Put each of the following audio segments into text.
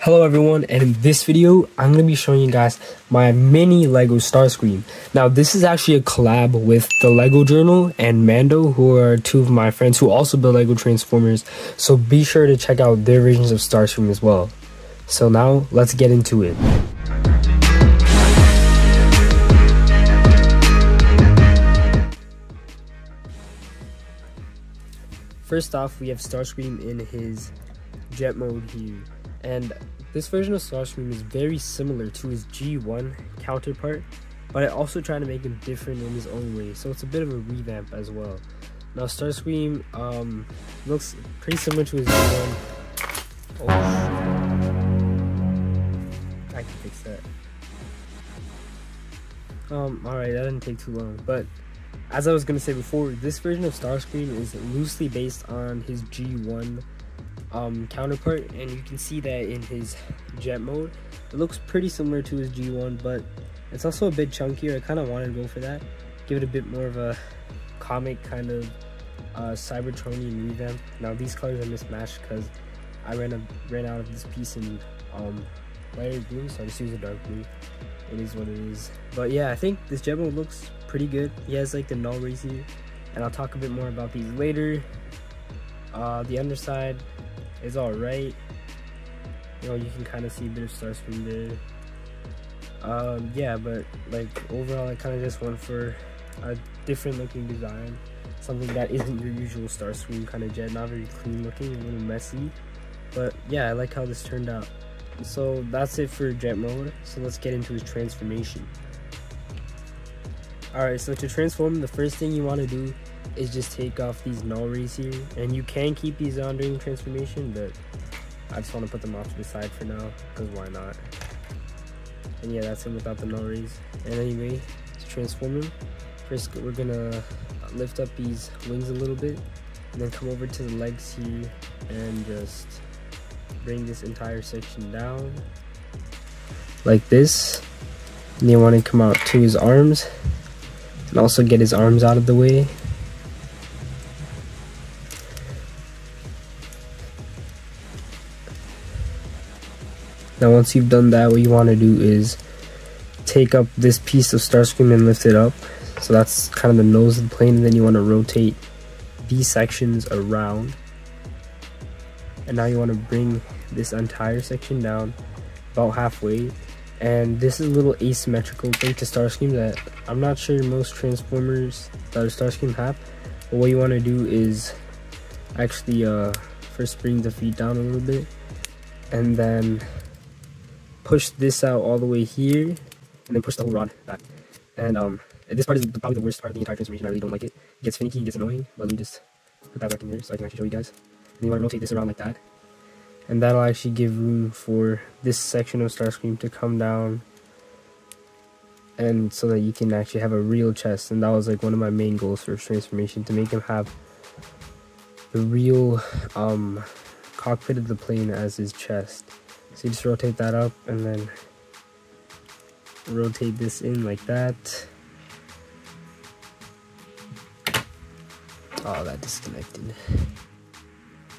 Hello everyone, and in this video I'm going to be showing you guys my mini Lego Starscream. Now this is actually a collab with the Lego Journal and Mando, who are two of my friends who also build Lego Transformers, so be sure to check out their versions of Starscream as well. So now let's get into it. First off, we have Starscream in his jet mode here, and this version of Starscream is very similar to his G1 counterpart, but I also try to him different in his own way, so it's a bit of a revamp as well. Now Starscream looks pretty similar to his G1. Oh, I can fix that. Alright, that didn't take too long, but as I was going to say before, this version of Starscream is loosely based on his G1 counterpart, and you can see that in his jet mode it looks pretty similar to his G1, but it's also a bit chunkier. I kind of wanted to go for that, give it a bit more of a comic kind of Cybertronian revamp. Now these colors are mismatched because I ran out of this piece in lighter blue, so I just used a dark blue. It is what it is. But yeah, I think this jet mode looks pretty good. He has like the null rays here, and I'll talk a bit more about these later. The underside is alright. You know, you can kind of see a bit of Starscream there. Yeah, but like overall I kind of just went for a different looking design, something that isn't your usual Starscream kind of jet. Not very clean looking, a little messy, but yeah, I like how this turned out. So that's it for jet mode, so let's get into his transformation. Alright, so to transform, the first thing you want to do is just take off these null rays here, and you can keep these on during transformation, but I just want to put them off to the side for now, because why not. And yeah, that's him without the null rays. And anyway, to transform him, first we're gonna lift up these wings a little bit, and then come over to the legs here and just bring this entire section down like this. And you want to come out to his arms and also get his arms out of the way. Now once you've done that, what you want to do is take up this piece of Starscream and lift it up. So that's kind of the nose of the plane, and then you want to rotate these sections around. And now you want to bring this entire section down about halfway. And this is a little asymmetrical thing to Starscream that I'm not sure most Transformers that are Starscream have. But what you want to do is actually first bring the feet down a little bit, and then push this out all the way here, and then push the whole rod back. And this part is probably the worst part of the entire transformation. I really don't like it. It gets finicky, it gets annoying, but let me just put that back in here so I can actually show you guys. And you want to rotate this around like that, and that'll actually give room for this section of Starscream to come down, and so that you can actually have a real chest. And that was like one of my main goals for his transformation, to make him have the real cockpit of the plane as his chest. So you just rotate that up, and then rotate this in like that. Oh, that disconnected.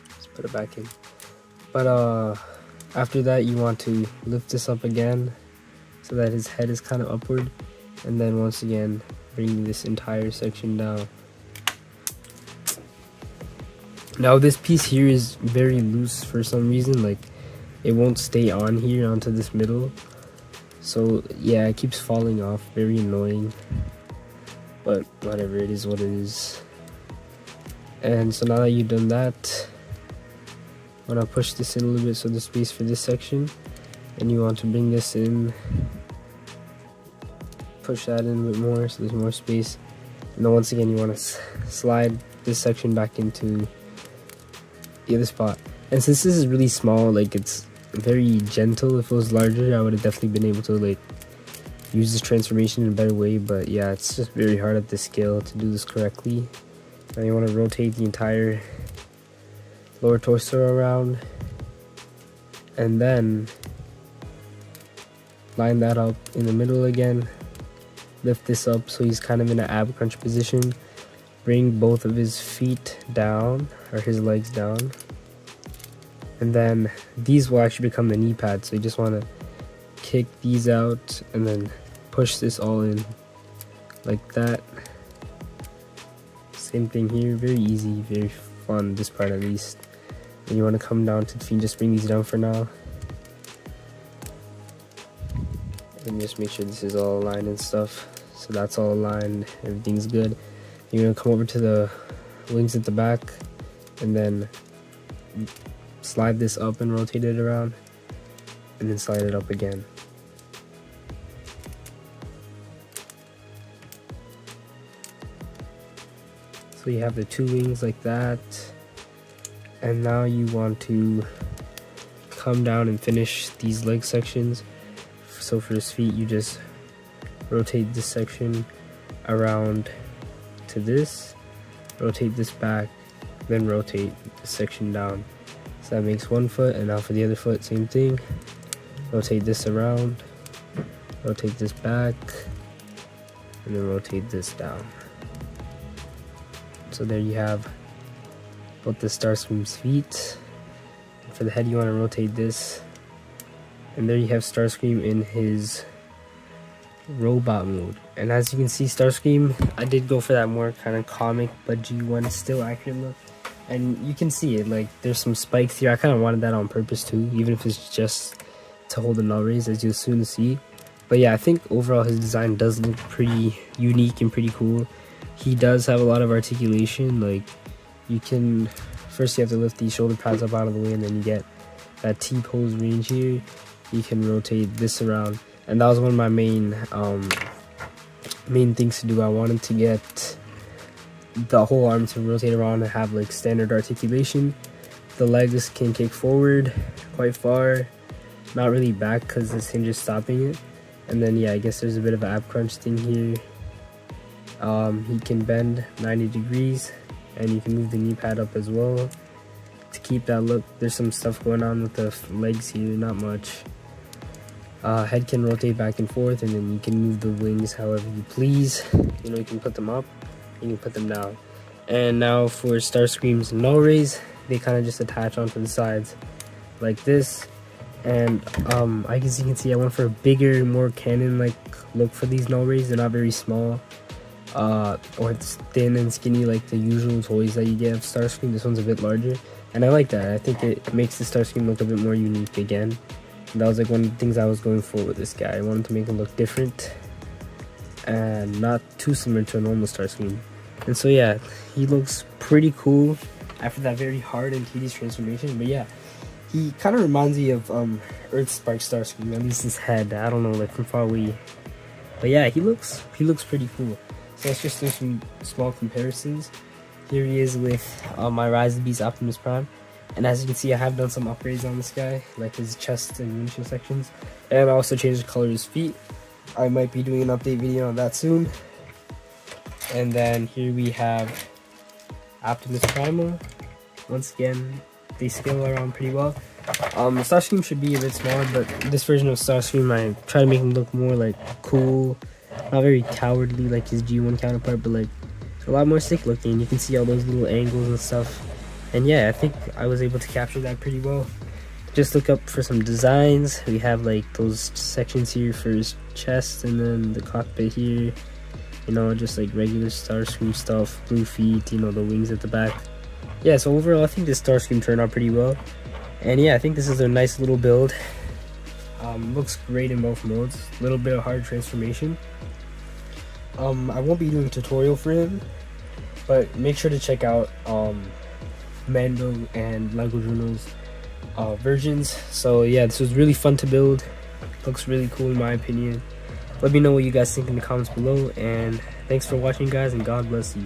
Let's put it back in. But after that, you want to lift this up again so that his head is kind of upward, and then once again bring this entire section down. Now this piece here is very loose for some reason, like it won't stay on here onto this middle. So yeah, it keeps falling off, very annoying, but whatever, it is what it is. And so now that you've done that, I'm gonna push this in a little bit, so there's space for this section, and you want to bring this in, push that in a bit more so there's more space, and then once again you want to slide this section back into the other spot. And since this is really small, like it's very gentle. If it was larger, I would have definitely been able to like use this transformation in a better way, but yeah, it's just very hard at this scale to do this correctly. Now you want to rotate the entire lower torso around, and then line that up in the middle again, lift this up so he's kind of in an ab crunch position, bring both of his feet down, or his legs down, and then these will actually become the knee pads. So you just want to kick these out and then push this all in like that. Same thing here, very easy, very fun, this part at least. And you want to come down to the feet, just bring these down for now. And just make sure this is all aligned and stuff. So that's all aligned, everything's good. You're going to come over to the wings at the back and then slide this up and rotate it around, and then slide it up again. So you have the two wings like that, and now you want to come down and finish these leg sections. So for his feet, you just rotate this section around to this, rotate this back, then rotate this section down. So that makes one foot, and now for the other foot, same thing. Rotate this around, rotate this back, and then rotate this down. So there you have both the Starscream's feet. For the head, you want to rotate this, and there you have Starscream in his robot mode. And as you can see, Starscream, I did go for that more kind of comic but G1 still accurate look, and you can see it, like there's some spikes here. I kind of wanted that on purpose too, even if it's just to hold the null raise, as you'll soon see. But yeah, I think overall his design does look pretty unique and pretty cool. He does have a lot of articulation. Like, you can first, you have to lift these shoulder pads up out of the way, and then you get that T-pose range here. You can rotate this around, and that was one of my main things to do. I wanted to get the whole arm to rotate around and have like standard articulation. The legs can kick forward quite far, not really back because this hinge is stopping it. And then yeah, I guess there's a bit of an ab crunch thing here. He can bend 90 degrees, and you can move the knee pad up as well to keep that look. There's some stuff going on with the legs here, not much. Head can rotate back and forth, and then you can move the wings however you please. You know, you can put them up, you can put them down. And now for Starscream's null raise, they kind of just attach onto the sides like this. And as you can see, I went for a bigger, more canon-like look for these null rays. They're not very small or it's thin and skinny like the usual toys that you get of Starscream. This one's a bit larger, and I like that. I think it makes the Starscream look a bit more unique again. And that was like one of the things I was going for with this guy. I wanted to make him look different and not too similar to a normal Starscream. And so yeah, he looks pretty cool after that very hard and tedious transformation. But yeah, he kind of reminds me of Earthspark Starscream, at least his head. I don't know, like from far away. But yeah, he looks pretty cool. So let's just do some small comparisons. Here he is with my Rise of the Beast Optimus Prime. And as you can see, I have done some upgrades on this guy, like his chest and windshield sections. And I also changed the color of his feet. I might be doing an update video on that soon. And then here we have Optimus Primal. Once again, they scale around pretty well. Starscream should be a bit smaller, but this version of Starscream, I try to make him look more like cool, not very cowardly like his G1 counterpart, but like a lot more sick looking. You can see all those little angles and stuff. And yeah, I think I was able to capture that pretty well. Just look up for some designs. We have like those sections here for his chest, and then the cockpit here. You know, just like regular Starscream stuff, blue feet, you know, the wings at the back. Yeah, so overall, I think this Starscream turned out pretty well. And yeah, I think this is a nice little build. Looks great in both modes. A little bit of hard transformation. I won't be doing a tutorial for him, but make sure to check out Mando and Lego Juno's versions. So yeah, this was really fun to build. Looks really cool in my opinion. Let me know what you guys think in the comments below, and thanks for watching guys, and God bless you.